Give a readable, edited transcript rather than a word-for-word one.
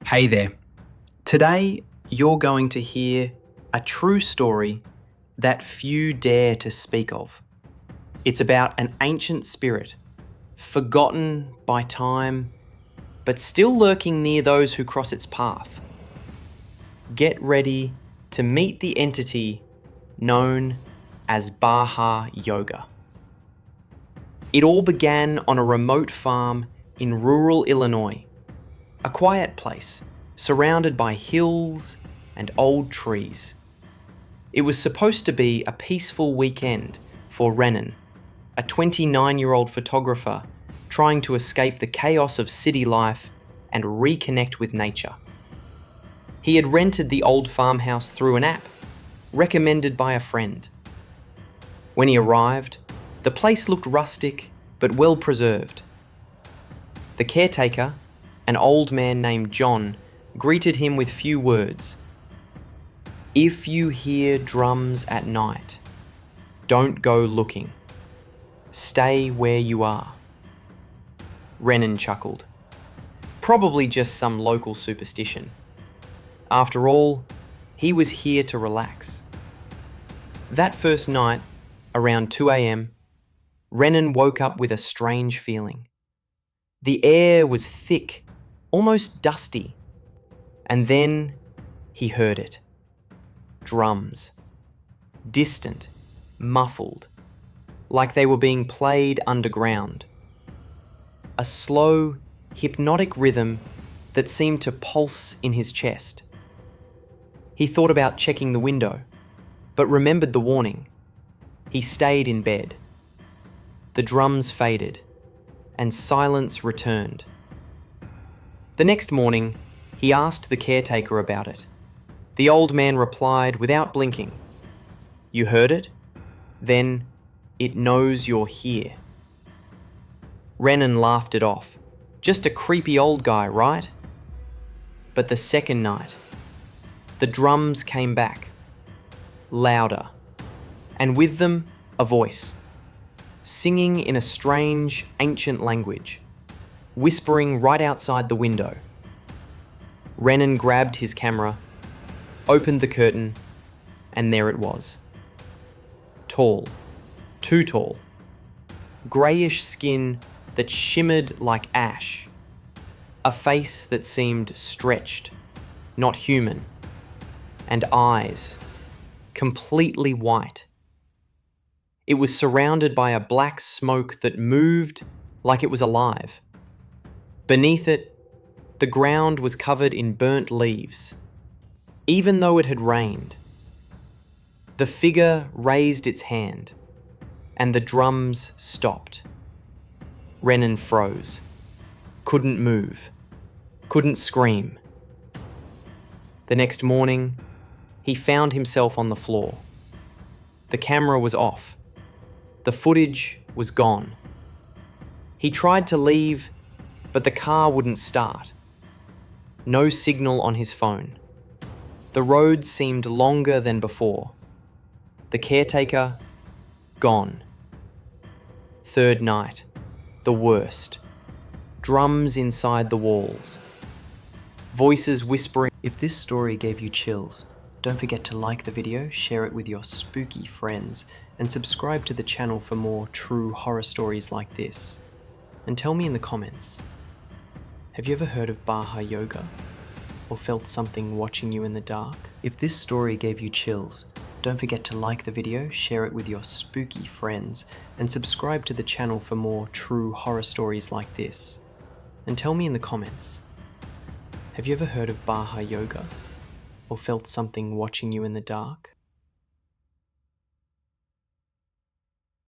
Hey there. Today, you're going to hear a true story that few dare to speak of. It's about an ancient spirit, forgotten by time, but still lurking near those who cross its path. Get ready to meet the entity known as Baha Yoga. It all began on a remote farm in rural Illinois, a quiet place surrounded by hills and old trees. It was supposed to be a peaceful weekend for Renan, a 29-year-old photographer trying to escape the chaos of city life and reconnect with nature. He had rented the old farmhouse through an app, recommended by a friend. When he arrived, the place looked rustic but well preserved. The caretaker, an old man named John, greeted him with few words. "If you hear drums at night, don't go looking. Stay where you are." Renan chuckled. Probably just some local superstition. After all, he was here to relax. That first night, around 2 a.m, Renan woke up with a strange feeling. The air was thick, almost dusty, and then he heard it. Drums. Distant, muffled, like they were being played underground. A slow, hypnotic rhythm that seemed to pulse in his chest. He thought about checking the window, but remembered the warning. He stayed in bed. The drums faded, and silence returned. The next morning, he asked the caretaker about it. The old man replied without blinking, "You heard it? Then it knows you're here." Renan laughed it off. Just a creepy old guy, right? But the second night, the drums came back, louder, and with them, a voice, singing in a strange, ancient language, whispering right outside the window. Renan grabbed his camera, opened the curtain, and there it was. Tall, too tall, greyish skin that shimmered like ash, a face that seemed stretched, not human, and eyes, completely white. It was surrounded by a black smoke that moved like it was alive. Beneath it, the ground was covered in burnt leaves, even though it had rained. The figure raised its hand, and the drums stopped. Renan froze, couldn't move, couldn't scream. The next morning, he found himself on the floor. The camera was off. The footage was gone. He tried to leave, but the car wouldn't start. No signal on his phone. The road seemed longer than before. The caretaker, gone. Third night, the worst. Drums inside the walls. Voices whispering. If this story gave you chills, don't forget to like the video, share it with your spooky friends, and subscribe to the channel for more true horror stories like this. And tell me in the comments, have you ever heard of Baha Yoga? Or felt something watching you in the dark? If this story gave you chills, don't forget to like the video, share it with your spooky friends, and subscribe to the channel for more true horror stories like this. And tell me in the comments, have you ever heard of Baha Yoga? Or felt something watching you in the dark?